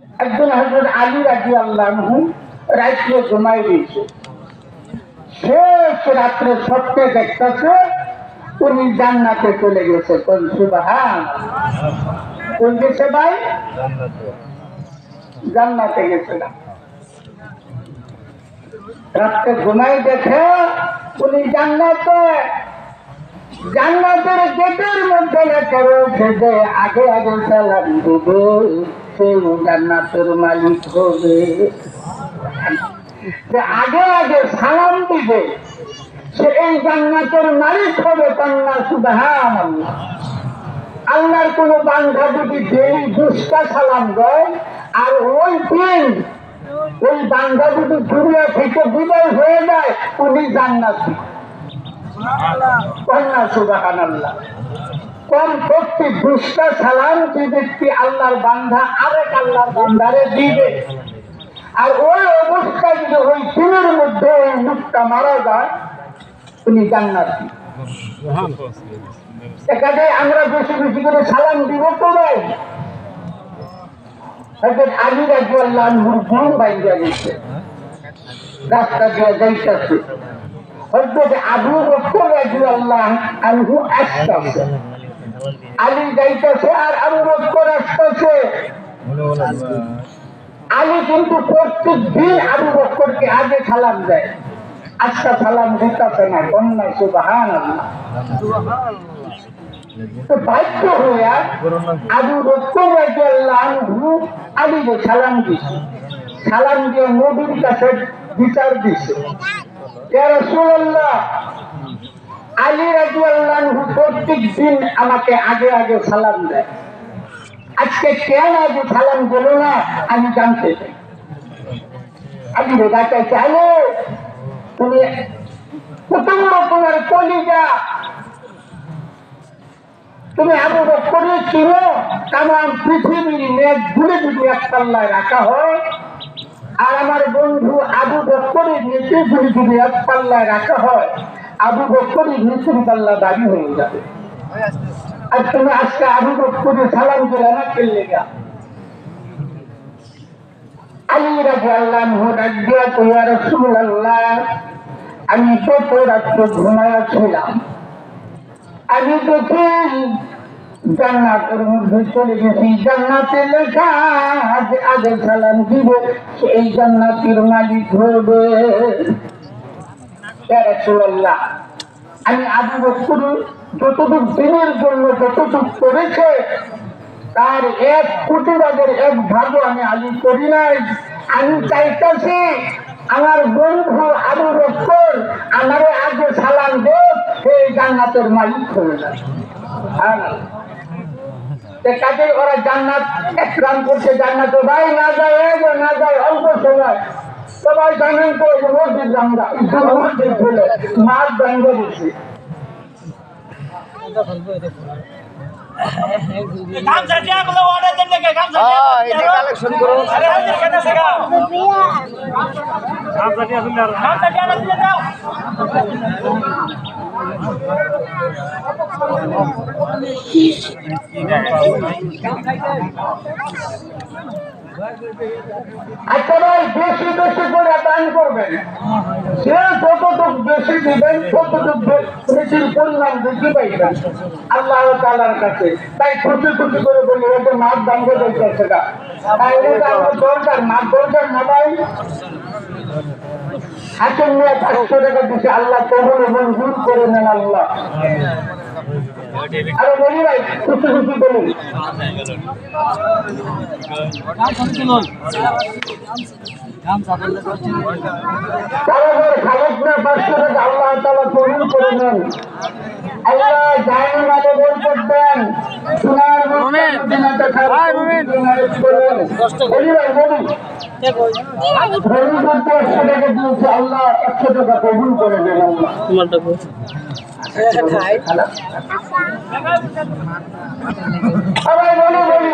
একজন হযরত আলী রাদিয়াল্লাহু আনহু রাতে ঘুমাই দিয়েছে। শেষ রাত্রে স্বপ্নে দেখতেছে উনি জান্নাতে চলে গেছে। কোন সুবহানাল্লাহ। কোন গেছে ভাই? জান্নাতে গেছে না। রাতে ঘুমাই দেখে উনি জান্নাতে, জান্নাতের গেটের মধ্যে লেখা রয়েছে যে আগে আগে সালাম দিবে সেই জান্নাতের মালিক হবে। যে আগে আগে সালাম দিবে সে এই জান্নাতের মালিক হবে। কন্যা সুবহানাল্লাহ। আল্লাহর কোন বান্দা যদি দেরি দুষ্টা সালাম দেয় আর ওই দিন ওই বান্দা যদি দুনিয়া থেকে বিদায় হয়ে যায় উনি জান্নাতি। কন্যা সুবহানাল্লাহ। কোন ব্যক্তি দুষ্টা সালাম যে ব্যক্তি আল্লাহর বান্দা আরেক আল্লাহর বান্দারে দিবে আর ওই অবস্থায় যদি ওই দিনের মধ্যে ওই লোকটা মারা যায় উনি জান্নাতি। এখানে আমরা বেশি বেশি করে সালাম দিব তো ভাই। হযরত আলী রাদিয়াল্লাহু আনহুর ঘুম ভাঙিয়া গেছে, রাস্তা দিয়ে যাইতেছে। হযরত আবু বকর রাদিয়াল্লাহু আনহু আসতেছে, আলী যাইতেছে আর আবু বকর আসতেছে। আলী কিন্তু প্রত্যেক দিন আবু বকরকে আগে সালাম দেয়, আজকে সালাম দিতেছে না। কন্যা সুবহানাল্লাহ। তো বাধ্য হইয়া আবু বকর রাদিয়াল্লাহু আনহু আলীকে সালাম দিছে। সালাম দিয়ে নবীর কাছে বিচার দিছে, ইয়া রাসূলুল্লাহ আলী রাদিয়াল্লাহু আনহু প্রত্যেক দিন আমাকে আগে আগে সালাম দেয়, আজকে কেন আগে সালাম দিল না আমি জানতে চাই। আলী ডাকাই চাইলে তুমি প্রথম রকমের কলিজা, তুমি আবু বকরের ছিল তামাম পৃথিবীর মেঘ গুলি যদি এক পাল্লায় রাখা হয় আর আমার বন্ধু আবু বকরের নিচে গুলি যদি এক পাল্লায় রাখা হয় আবু বকরের নিচের পাল্লা দাবি হয়ে যাবে। আর তুমি আজকে আবু বকরের সালাম দিলে না খেললে গা। আলী রাদিয়াল্লাহু আনহু রাদিয়া ইয়া রাসূলুল্লাহ আমি তো রাত্রে ঘুমায়া ছিলাম, আমি দেখি জান্নাতের মধ্যে চলে গেছি, জান্নাতে লেখা আগে সালাম দিব সেই জান্নাতের মালিক হবে। ইয়া রাসূলুল্লাহ আমি আবু বকর যতটুক দিনের জন্য যতটুক করেছে তার 1 কোটি ভাগের 1 ভাগও আমি আলী করি নাই। আমি চাইতেছি আমার বন্ধু আবু বকর আমারে আগে সালাম দেব সেই জান্নাতের মালিক হয়ে যায়। কাজে ওরা জান্নাত একরাম করছে, জান্নাতে ভাই না যায় না যায় অল্প সময়। সবাই জানেন তো মসজিদ আমরা মসজিদ খুলে মাছ বন্ধ দিচ্ছি। আচ্ছা ভাই বেশি বেশি করে দান করবেন, সে যতটুক বেশি দিবেন ততটুক বেশির পরিমাণ বৃদ্ধি পাইবেন আল্লাহ তাআলার কাছে। তাই খুশি খুশি করে বলি ওদের মাছ দান করে দিচ্ছে না, তাই এটা আমার দরকার, মাছ দরকার না ভাই। হাসেন নিয়ে 500 টাকা দিচ্ছে, আল্লাহ কবুল এবং মঞ্জুর করে নেন আল্লাহ। আরে বলি ভাই খুশি খুশি বলুন। আল্লাহ তাআলা কবুল করে নেন, আল্লাহ জানি মালে বরকত দেন, সোনার মদিনাতে খায় বলি ভাই বলি। আল্লাহ 100 টাকা কবুল করে নেন আল্লাহ। সবাই বলি বলি